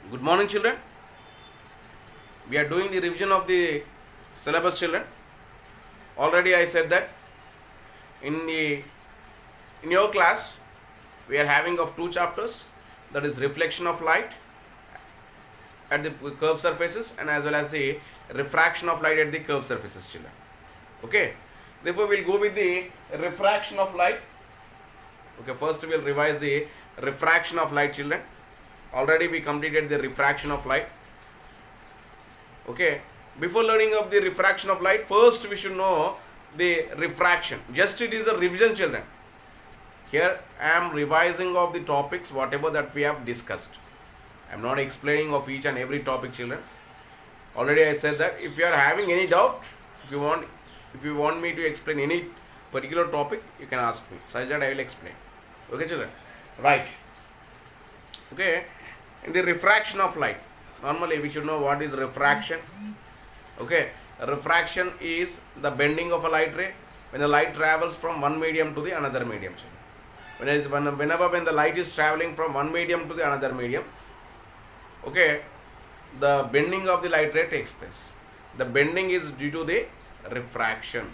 Good morning, children. We are doing the revision of the syllabus, children. Already I said that in your class we are having of two chapters, that is reflection of light at the curved surfaces and as well as the refraction of light at the curved surfaces, children. Okay. Therefore, we'll go with the refraction of light. Okay. First, we'll revise the refraction of light, children. Already we completed the refraction of light. Okay. Before learning of the refraction of light, first we should know the refraction. Just it is a revision, children. Here I am revising of the topics whatever that we have discussed. I am not explaining of each and every topic, children. Already I said that if you are having any doubt, if you want me to explain any particular topic, you can ask me. Such that I will explain. Okay, children. Right. Okay. In the refraction of light, normally we should know what is refraction. Okay. Refraction is the bending of a light ray when the light travels from one medium to the another medium. Whenever when the light is traveling from one medium to the another medium, okay, the bending of the light ray takes place. The bending is due to the refraction.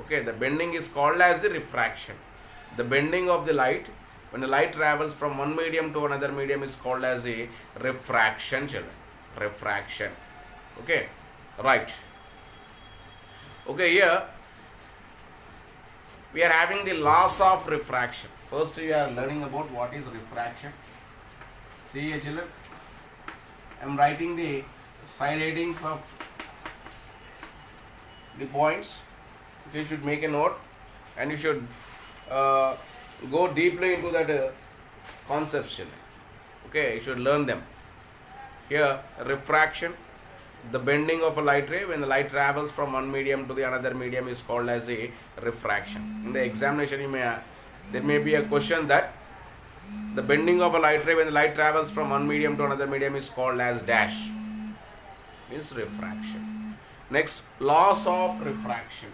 Okay, the bending is called as the refraction. The bending of the light when the light travels from one medium to another medium is called as a refraction, children. Refraction. Okay, right. Okay, here we are having the laws of refraction. First, we are learning about what is refraction. See here, children. I am writing the side headings of the points. You should make a note and you should go deeply into that conception. Okay, you should learn them. Here, refraction, the bending of a light ray when the light travels from one medium to the another medium is called as a refraction. In the examination, there may be a question that the bending of a light ray when the light travels from one medium to another medium is called as dash. Means refraction. Next, laws of refraction.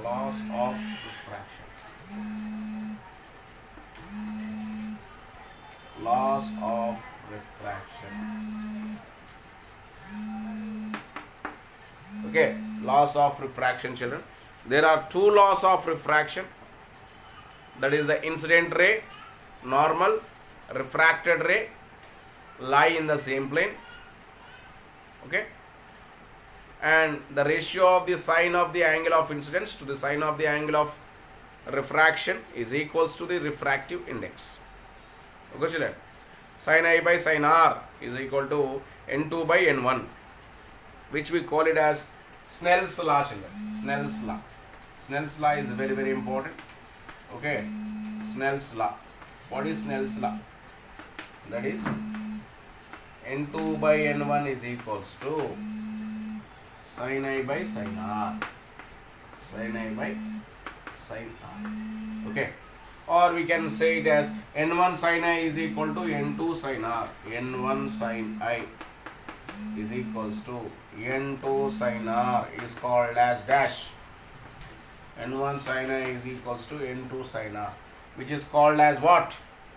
Laws of refraction. Laws of refraction. Okay, laws of refraction, children. There are two laws of refraction. That is the incident ray, normal, refracted ray lie in the same plane. Okay. And the ratio of the sine of the angle of incidence to the sine of the angle of refraction is equals to the refractive index. Okay, children. Sin I by sin R is equal to N2 by N1, which we call it as Snell's law, children. Snell's law. Snell's law is very, very important. Okay. Snell's law. What is Snell's law? That is N2 by N1 is equals to sin I by sin R. Sin I by sin R. Okay. Or we can say it as N1 sin I is equal to N2 sin R. N1 sin I is equals to N2 sin R is called as dash. N1 sin I is equals to N2 sin R, which is called as what?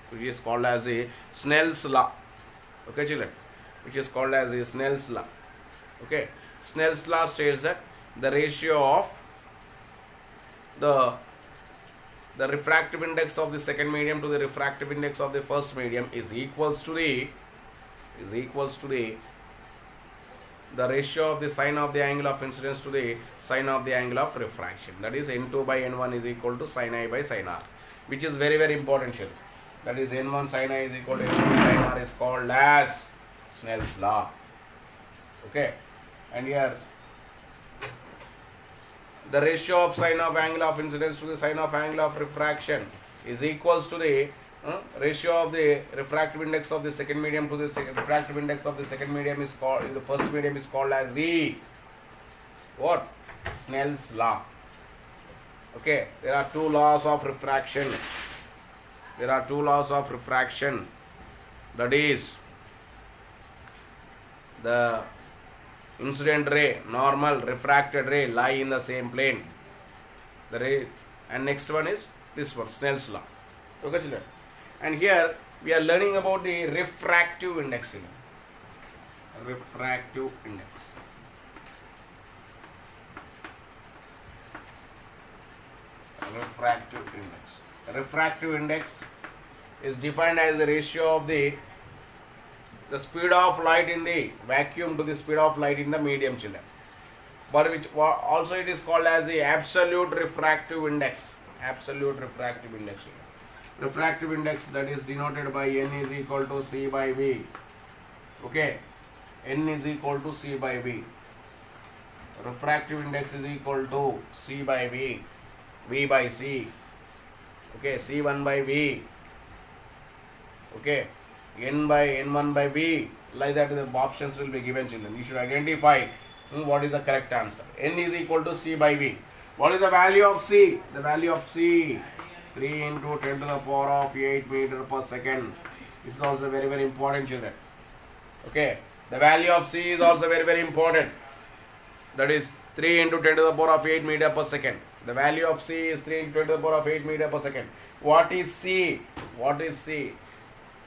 Which is called as a Snell's law. Okay, children? Which is called as a Snell's law. Okay. Snell's law states that the ratio of the refractive index of the second medium to the refractive index of the first medium is equals to the ratio of the sine of the angle of incidence to the sine of the angle of refraction. That is N2 by N1 is equal to sin I by sin R, which is very, very important, children. That is N1 sin I is equal to N2 sin R is called as Snell's law. Okay. And here the ratio of sine of angle of incidence to the sine of angle of refraction is equals to the ratio of the refractive index of the second medium to the refractive index of the second medium is called, the first medium is called as the what? Snell's law. Okay, there are two laws of refraction. There are two laws of refraction. That is the incident ray, normal, refracted ray lie in the same plane. The ray, and next one is this one, Snell's law. Okay, children. And here we are learning about the refractive index. refractive index. Refractive index. Refractive index is defined as the ratio of the speed of light in the vacuum to the speed of light in the medium, children. But which also it is called as the absolute refractive index. Absolute refractive index. Refractive index, that is denoted by n is equal to c by v. Okay, n is equal to c by v. Refractive index is equal to c by v, v by c. Okay, c1 by v. Okay, n by n1 by v. Like that, the options will be given, children. You should identify what is the correct answer. N is equal to c by v. What is the value of c? The value of c, 3 into 10 to the power of 8 meter per second. This is also very, very important, children. Okay, the value of c is also very, very important. That is 3 into 10 to the power of 8 meter per second. The value of c is 3 into 10 to the power of 8 meter per second. What is c? What is c?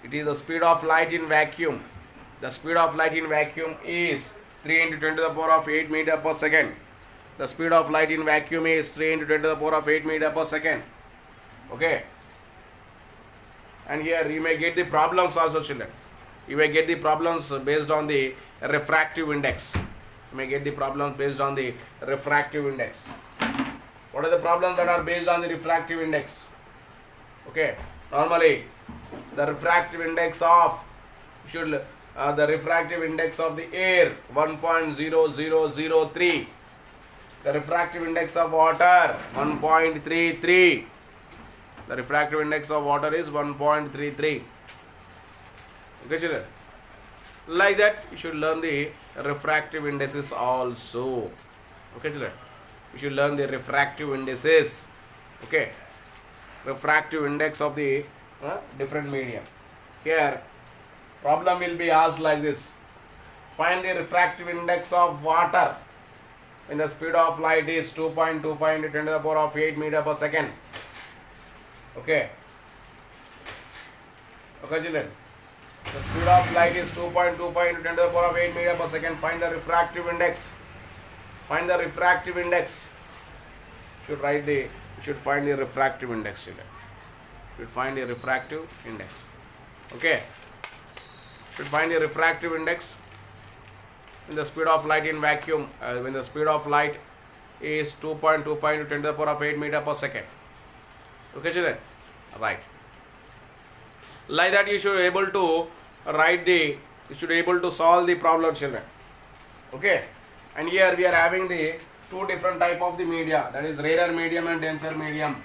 It is the speed of light in vacuum. The speed of light in vacuum is 3 into 10 to the power of 8 meter per second. The speed of light in vacuum is 3 into 10 to the power of 8 meter per second. Okay. And here you may get the problems also, children. You may get the problems based on the refractive index. You may get the problems based on the refractive index. What are the problems that are based on the refractive index? Okay. Normally, the refractive index of the refractive index of the air 1.0003. The refractive index of water 1.33. The refractive index of water is 1.33. Okay, children. Like that, you should learn the refractive indices also. Okay, children. You should learn the refractive indices. Okay. Refractive index of the different medium. Here, problem will be asked like this. Find the refractive index of water when the speed of light is 2.25 into 10 to the power of 8 meter per second. Okay. Okay, children. The speed of light is 2.25 into 10 to the power of 8 meter per second. Find the refractive index. Find the refractive index. You should find the refractive index, children. You should find the refractive index. Okay. Should find the refractive index in the speed of light in vacuum when the speed of light is 2.25 into 10 to the power of 8 meter per second. Okay, children? Right. Like that, you should be able to solve the problem, children. Okay. And here we are having the two different type of the media, that is rarer medium and denser medium.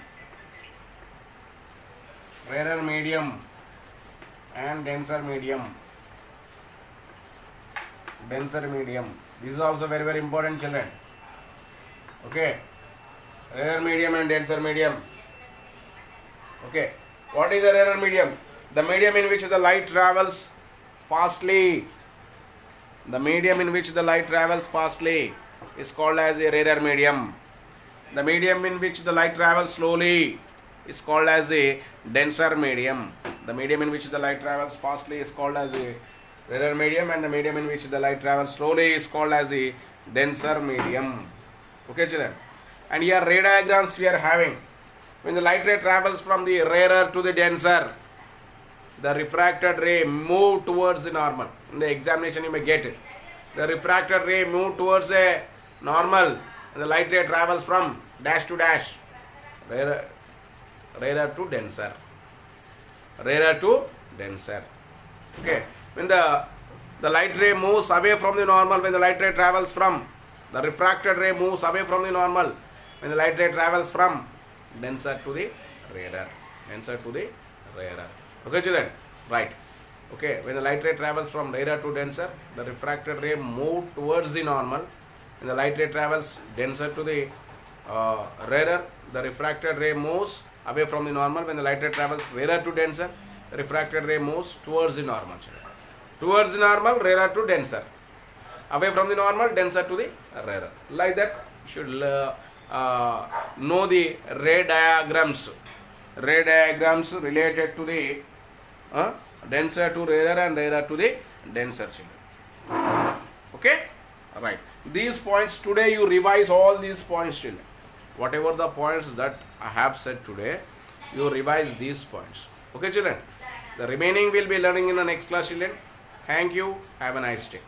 Rarer medium and denser medium. Denser medium. This is also very, very important, children. Okay. Rarer medium and denser medium. Okay. What is the rarer medium? The medium in which the light travels fastly. The medium in which the light travels fastly is called as a rarer medium. The medium in which the light travels slowly is called as a denser medium. The medium in which the light travels fastly is called as a rarer medium, and the medium in which the light travels slowly is called as a denser medium. Okay, children. And here ray diagrams we are having. When the light ray travels from the rarer to the denser, the refracted ray move towards the normal. In the examination you may get it. The refracted ray move towards a normal, and the light ray travels from dash to dash, rarer to denser. Rarer to denser. Okay. When the light ray moves away from the normal, when the light ray travels from, the refracted ray moves away from the normal, when the light ray travels from denser to the rarer. Denser to the rarer. Okay, children? Right. Okay, when the light ray travels from rarer to denser, the refracted ray moves towards the normal. When the light ray travels denser to the rarer, the refracted ray moves away from the normal. When the light ray travels rarer to denser, the refracted ray moves towards the normal, children. Towards the normal, rarer to denser. Away from the normal, denser to the rarer. Like that, you should know the ray diagrams. Ray diagrams related to the denser to rarer and rarer to the denser, children. Okay, right. These points today you revise all these points children. Whatever the points that I have said today, you revise these points. Okay children. The remaining will be learning in the next class children. Thank you. Have a nice day.